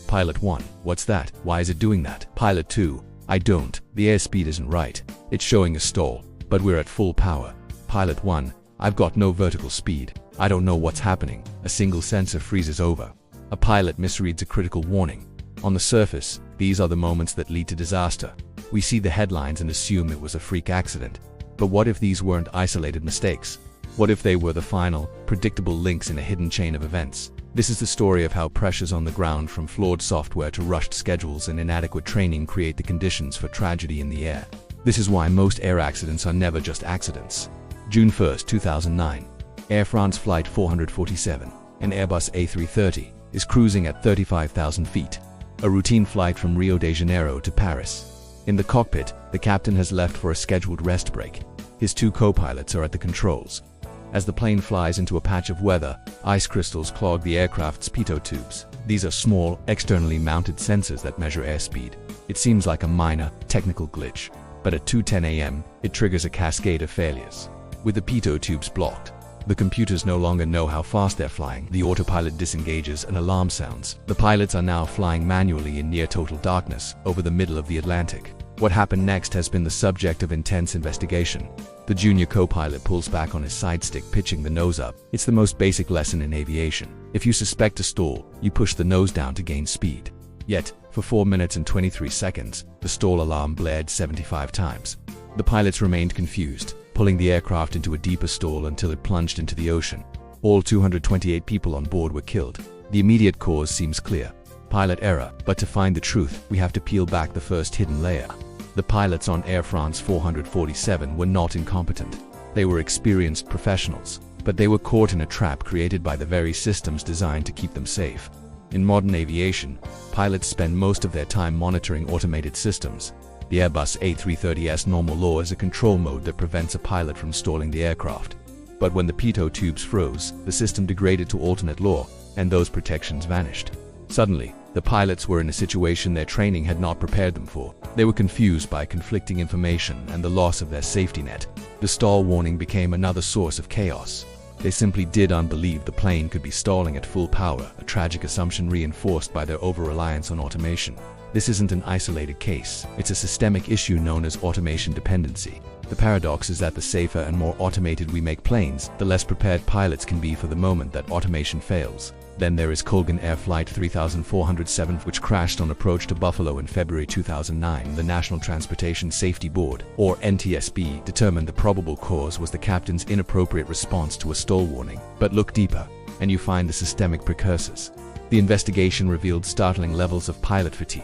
Pilot 1, what's that? Why is it doing that? Pilot 2, I don't. The airspeed isn't right. It's showing a stall, but we're at full power. Pilot 1, I've got no vertical speed. I don't know what's happening. A single sensor freezes over. A pilot misreads a critical warning. On the surface, these are the moments that lead to disaster. We see the headlines and assume it was a freak accident. But what if these weren't isolated mistakes? What if they were the final, predictable links in a hidden chain of events? This is the story of how pressures on the ground, from flawed software to rushed schedules and inadequate training, create the conditions for tragedy in the air. This is why most air accidents are never just accidents. June 1, 2009. Air France Flight 447, an Airbus A330, is cruising at 35,000 feet. A routine flight from Rio de Janeiro to Paris. In the cockpit, the captain has left for a scheduled rest break. His two co-pilots are at the controls. As the plane flies into a patch of weather, ice crystals clog the aircraft's pitot tubes. These are small, externally mounted sensors that measure airspeed. It seems like a minor, technical glitch, but at 2:10 a.m., it triggers a cascade of failures. With the pitot tubes blocked, the computers no longer know how fast they're flying. The autopilot disengages and alarm sounds. The pilots are now flying manually in near total darkness over the middle of the Atlantic. What happened next has been the subject of intense investigation. The junior co-pilot pulls back on his side stick, pitching the nose up. It's the most basic lesson in aviation. If you suspect a stall, you push the nose down to gain speed. Yet, for 4 minutes and 23 seconds, the stall alarm blared 75 times. The pilots remained confused, pulling the aircraft into a deeper stall until it plunged into the ocean. All 228 people on board were killed. The immediate cause seems clear: pilot error. But to find the truth, we have to peel back the first hidden layer. The pilots on Air France 447 were not incompetent. They were experienced professionals, but they were caught in a trap created by the very systems designed to keep them safe. In modern aviation, pilots spend most of their time monitoring automated systems. The Airbus A330's normal law is a control mode that prevents a pilot from stalling the aircraft. But when the pitot tubes froze, the system degraded to alternate law, and those protections vanished. Suddenly, the pilots were in a situation their training had not prepared them for. They were confused by conflicting information and the loss of their safety net. The stall warning became another source of chaos. They simply didn't believe the plane could be stalling at full power, a tragic assumption reinforced by their over-reliance on automation. This isn't an isolated case. It's a systemic issue known as automation dependency. The paradox is that the safer and more automated we make planes, the less prepared pilots can be for the moment that automation fails. Then there is Colgan Air Flight 3407, which crashed on approach to Buffalo in February 2009. The National Transportation Safety Board, or NTSB, determined the probable cause was the captain's inappropriate response to a stall warning. But look deeper, and you find the systemic precursors. The investigation revealed startling levels of pilot fatigue.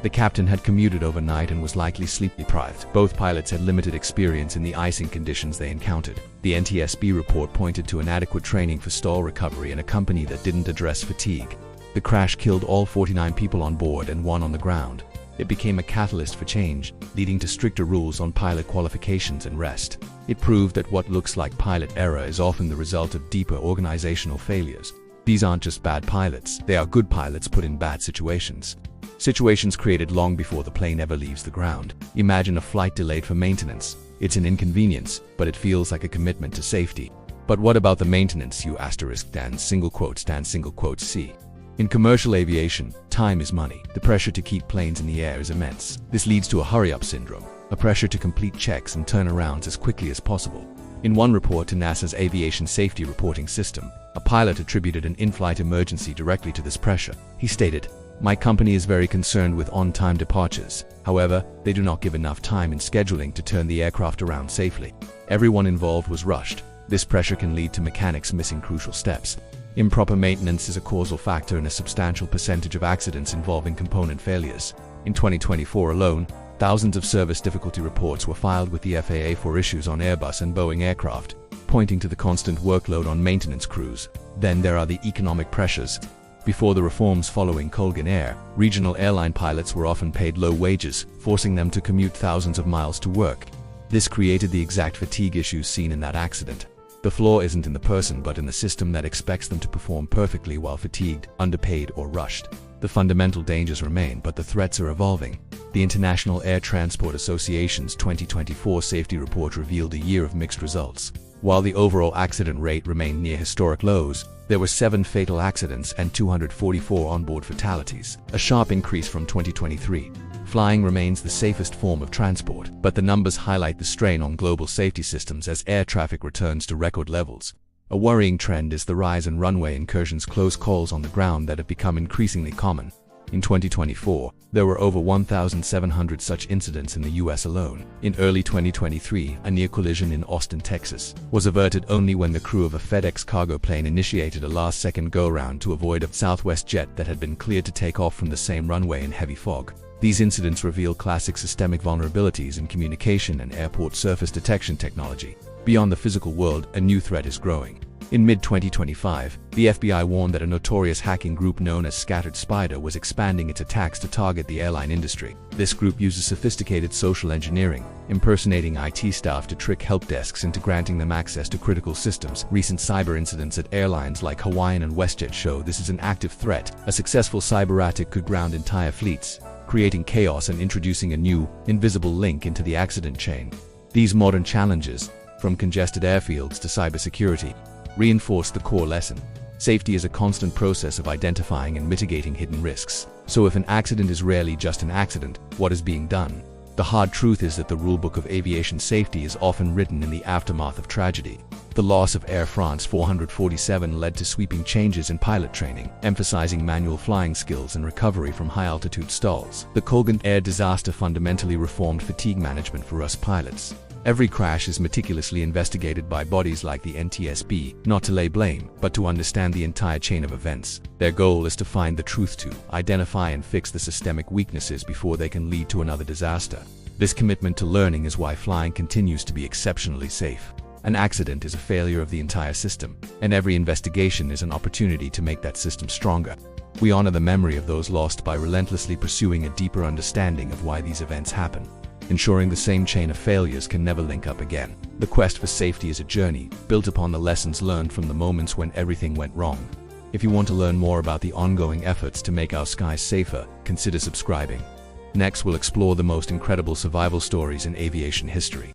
The captain had commuted overnight and was likely sleep-deprived. Both pilots had limited experience in the icing conditions they encountered. The NTSB report pointed to inadequate training for stall recovery and a company that didn't address fatigue. The crash killed all 49 people on board and 1 on the ground. It became a catalyst for change, leading to stricter rules on pilot qualifications and rest. It proved that what looks like pilot error is often the result of deeper organizational failures. These aren't just bad pilots, they are good pilots put in bad situations. Situations created long before the plane ever leaves the ground. Imagine a flight delayed for maintenance. It's an inconvenience, but it feels like a commitment to safety. But what about the maintenance you see? In commercial aviation, time is money. The pressure to keep planes in the air is immense. This leads to a hurry-up syndrome, a pressure to complete checks and turnarounds as quickly as possible. In one report to NASA's Aviation Safety Reporting System, a pilot attributed an in-flight emergency directly to this pressure. He stated, "My company is very concerned with on-time departures. However, they do not give enough time in scheduling to turn the aircraft around safely. Everyone involved was rushed. This pressure can lead to mechanics missing crucial steps. Improper maintenance is a causal factor in a substantial percentage of accidents involving component failures. In 2024 alone, thousands of service difficulty reports were filed with the FAA for issues on Airbus and Boeing aircraft, pointing to the constant workload on maintenance crews. Then there are the economic pressures. Before the reforms following Colgan Air, regional airline pilots were often paid low wages, forcing them to commute thousands of miles to work. This created the exact fatigue issues seen in that accident. The flaw isn't in the person but in the system that expects them to perform perfectly while fatigued, underpaid, or rushed. The fundamental dangers remain, but the threats are evolving. The International Air Transport Association's 2024 safety report revealed a year of mixed results. While the overall accident rate remained near historic lows, there were 7 fatal accidents and 244 onboard fatalities, a sharp increase from 2023. Flying remains the safest form of transport, but the numbers highlight the strain on global safety systems as air traffic returns to record levels. A worrying trend is the rise in runway incursions, close calls on the ground that have become increasingly common. In 2024, there were over 1,700 such incidents in the US alone. In early 2023, a near collision in Austin, Texas, was averted only when the crew of a FedEx cargo plane initiated a last-second go-around to avoid a Southwest jet that had been cleared to take off from the same runway in heavy fog. These incidents reveal classic systemic vulnerabilities in communication and airport surface detection technology. Beyond the physical world, a new threat is growing. In mid-2025, the FBI warned that a notorious hacking group known as Scattered Spider was expanding its attacks to target the airline industry. This group uses sophisticated social engineering, impersonating IT staff to trick help desks into granting them access to critical systems. Recent cyber incidents at airlines like Hawaiian and WestJet show this is an active threat. A successful cyber attack could ground entire fleets, creating chaos and introducing a new, invisible link into the accident chain. These modern challenges, from congested airfields to cybersecurity, reinforce the core lesson. Safety is a constant process of identifying and mitigating hidden risks. So if an accident is rarely just an accident, what is being done? The hard truth is that the rulebook of aviation safety is often written in the aftermath of tragedy. The loss of Air France 447 led to sweeping changes in pilot training, emphasizing manual flying skills and recovery from high-altitude stalls. The Colgan Air disaster fundamentally reformed fatigue management for us pilots. Every crash is meticulously investigated by bodies like the NTSB, not to lay blame, but to understand the entire chain of events. Their goal is to find the truth, to identify and fix the systemic weaknesses before they can lead to another disaster. This commitment to learning is why flying continues to be exceptionally safe. An accident is a failure of the entire system, and every investigation is an opportunity to make that system stronger. We honor the memory of those lost by relentlessly pursuing a deeper understanding of why these events happen, ensuring the same chain of failures can never link up again. The quest for safety is a journey, built upon the lessons learned from the moments when everything went wrong. If you want to learn more about the ongoing efforts to make our skies safer, consider subscribing. Next, we'll explore the most incredible survival stories in aviation history.